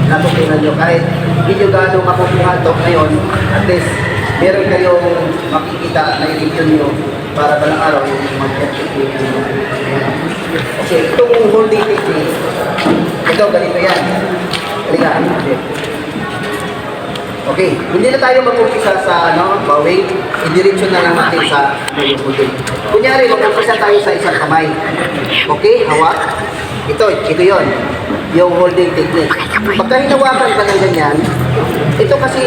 natutunan nyo kahit hindi nyo gano'ng makukuha ito ngayon, at least meron kayong makikita na i-review nyo para balang araw yung mag-technique nyo. Okay, itong holding technique, ito ganito yan. Halika. Okay, hindi na tayo mag-umpisa sa bowing, idiretso na lang natin sa holding. Kunyari, mag-umpisa tayo sa isang kamay. Okay, hawak. Ito yon, yung holding technique. Pagka hinawakan ka ng ganyan, ito kasi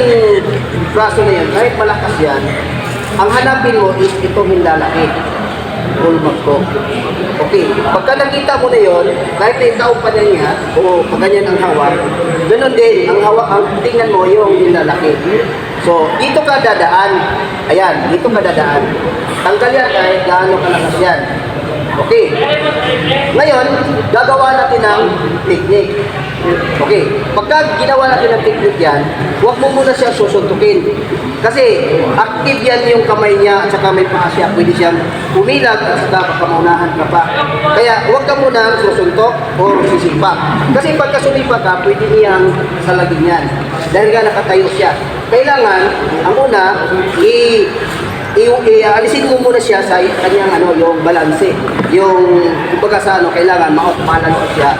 braso na yan, kahit malakas yan, ang hanapin mo is itong hinlalaki. Ulmak ko. Okay, pagka nakita mo na yon, kahit na itaw pa na niya, o pag ganyan ang hawak, ganun din, ang tingnan mo yung hinlalaki. So, dito ka dadaan. Ayan, dito ka dadaan. Tanggal yan kahit gaano kalakas yan. Okay. Ngayon, gagawa natin ng technique. Okay. Pagka ginawa natin ng technique yan, huwag mo muna siya susuntukin. Kasi active yan yung kamay niya at saka may paa siya. Pwede siyang umilag at saka pagkamunahan ka pa. Kaya huwag ka muna susuntok o sisipa. Kasi pagka sumipa ka, pwede niyang salagin yan. Dahil nga nakatayo siya. Kailangan, ang una, alisin mo muna siya sa kanyang yung balanse. Yung kumbaga sa kailangan ma-balance siya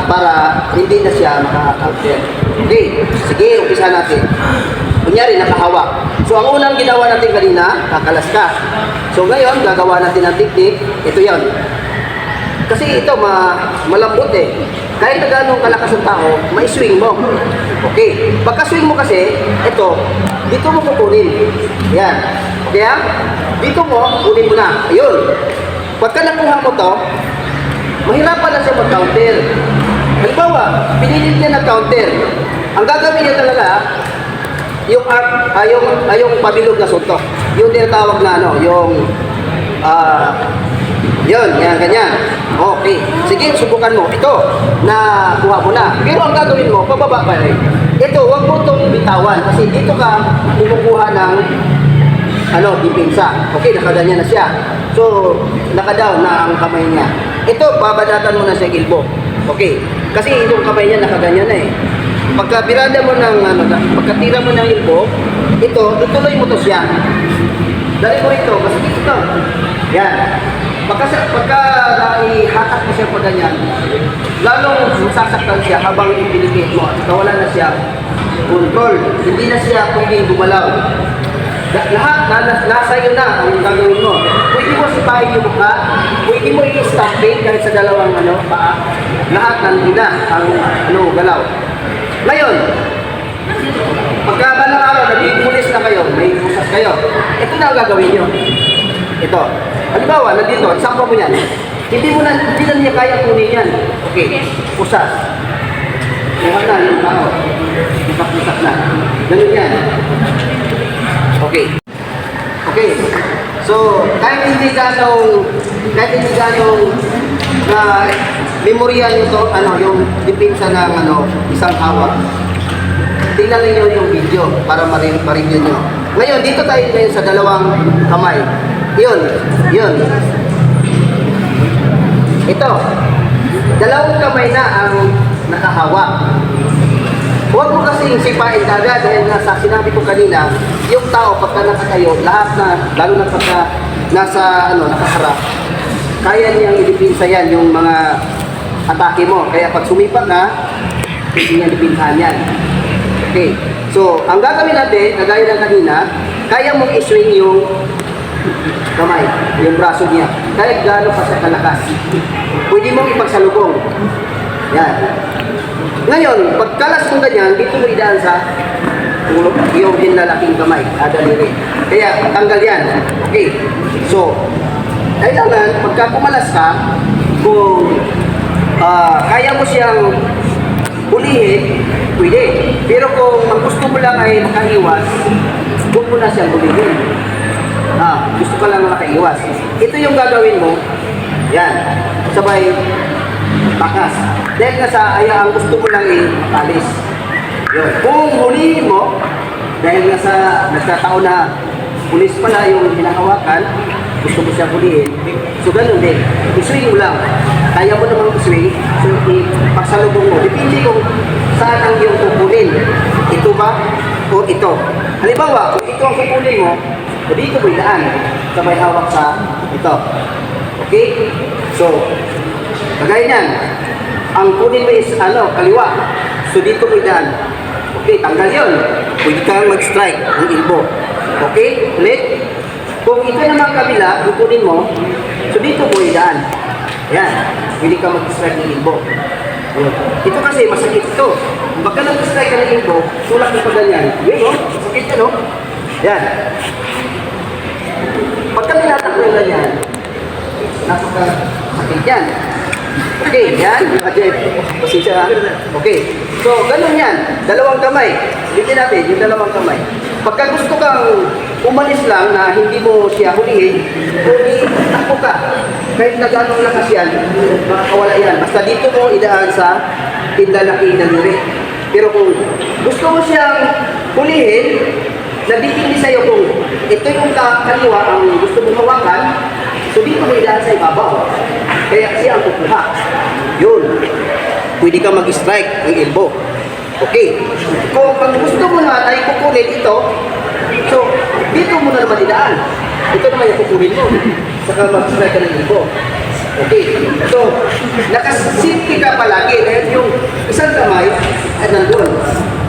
para hindi na siya makaka-capture. Okay, sige, umpisa natin. Kunyari, nakahawak. So, ang unang ginawa natin kanina, kakalas ka. So, ngayon, gagawa natin ng technique. Ito yan. Kasi ito, malambot eh. Kahit na gano'ng kalakas ang tao, ma-swing mo. Okay. Pagka-swing mo kasi, ito, dito mo kukunin. Yan. Okay ha? Dito mo, kunin mo na. Ayun. Pagka nakuha mo to, mahirapan na siya mag-counter. Halimbawa, pinilit niya na counter. Ang gagawin niya talaga, yung pabilog na suntok. Yung tinatawag na yun, yan, ganyan. Okay. Sige, subukan mo. Ito, nakuha mo na. Pero ang gagawin mo, pababa pa rin. Ito, huwag mo itong bitawan. Kasi dito ka kumukuha ng dipinsa. Okay, nakaganyan na siya. So, nakadown na ang kamay niya. Ito, babadatan mo na sa gilbo. Okay. Kasi itong kamay niya nakaganyan na eh. Pagkabirada mo ng pagkatira mo ng gilbo, ito, ituloy mo to siya. Dali mo ito, kasi ito. Yan. Pagka naihatak mo siya pa ganyan, lalong sasaktan siya habang ipinipit mo at wala na siya control. Hindi na siya pwedeng gumalaw. Lahat, nasa iyo na ang gagawin mo. Pwede mo sipahin yung mukha, pwede mo i-stopping kahit sa dalawang paa. Lahat nandun na ang galaw. Ngayon, pagka balang araw, nag-ipulis na kayo, may pusas kayo, ito na ang gagawin nyo. Ito. Halimbawa, nandito, isang mo yan. Hindi na niya kaya kunin yan. Okay, pusas. Kuha na yung tao. Ipapusak na. Ganun yan. Okay. Okay. So, kahit hindi ganong na memorya nito, yung dipinsa ng isang hawak. Tingnan niyo yung video para ma-review nyo. Ngayon, dito tayo ngayon sa dalawang kamay. Yun. Ito. Dalawang kamay na ang nakahawak. Huwag mo kasing sipain kagad dahil nasa sinabi ko kanina, yung tao pagka nakatayo, lahat na, lalo na pagka nasa nakaharap, kaya niyang idipinsa yan yung mga atake mo. Kaya pag sumipa ka, hindi niya dipinsahan yan. Okay. So, ang gagawin natin, kagaya ng kanina, kaya mong i-swing yung kamay, yung braso niya. Kahit gaano pa siya kalakas. Pwede mong ipagsalubong. Yan. Ngayon, pagkalas mo ganyan, dito mo idaan sa yung hinlalaking kamay, daliri. Kaya, tanggal yan. Okay. So, kailangan, pagka pumalas ka, kung kaya mo siyang hulihin, pwede. Pero kung ang gusto mo lang ay makaiwas, huwag mo na siyang hulihin. Gusto ka lang makaiwas. Ito yung gagawin mo. Yan. Sabay, bakas. Dahil nga ang gusto mo lang ay matalis. Yun. Kung hulihin mo, dahil nga nagkataon na pulis pala yung hinahawakan, gusto mo siya hulihin. So, ganun din. I-swing mo lang. kaya mo namang i-swing, so ipagsalubong mo. Depende kung saan ang iyong kukunin. Ito ba o ito? Halimbawa, kung ito ang kukunin mo, o dito mo idaan sa may hawak sa ito. Okay? So, kagaya niyan, ang kunin mo is kaliwa. So dito mo idaan. Okay, tanggal yun. Pwede kang mag-strike ng elbow. Okay? Ulit. Kung ito naman kabila, kukunin mo, so dito mo idaan. Yan. Pwede kang mag-strike ng elbow. Ito kasi masakit ito. Pagka nag-strike ka ng elbow, tulak mo pa ganyan. Yun, no? Masakit yan, no? Yan. Pagka nilatak mo yung ganyan, napaka-sakit yan. Okay, yan. Pasensya. Okay. So, ganun yan. Dalawang kamay. Hindi natin, yung dalawang kamay. Pagka gusto kang umalis lang na hindi mo siya hulihin, takbo ka. Kahit na gano'ng lakas yan, makakawala yan. Basta dito mo idaan sa tindalaki na liri. Pero kung gusto mo siyang hulihin, nabibili sa'yo kung ito yung kaliwa ang gusto mong hawakan, so dito mo idaan sa ibabaw. Kaya siya ang kukuha. Yun. Pwede ka mag-strike ng elbow. Okay. Kung pag gusto mo na tayo kukunin ito, so dito mo na naman idaan. Ito naman yung kukunin mo. Saka mag-strike ka ng elbow. Okay. So, nakasipki ka palagi. Kaya yung isang kamay ay nandun.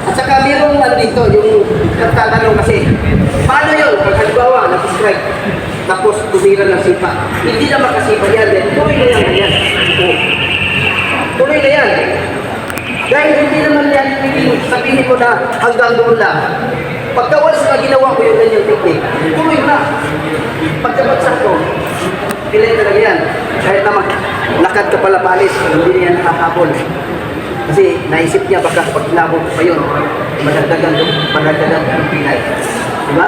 At saka mayroong dito, yung nagtatanong kasi, paano yun? Pag halimbawa, nag-strike, tapos tumira ng sipa. Hindi na makasipa yan. Tuloy na yan. Tuloy na yan. Dahil hindi naman yan sabihin mo na hanggang doon lang. Pagka once na ginawa ko yung ganyang technique, tuloy na. Pagkabagsak ko, pilay talaga yan. Kahit naman, lakad ka pala palis, hindi niya nakahabol. Kasi naisip niya baka pag hinabol ko pa yun, madagdagan yung pilay. Diba?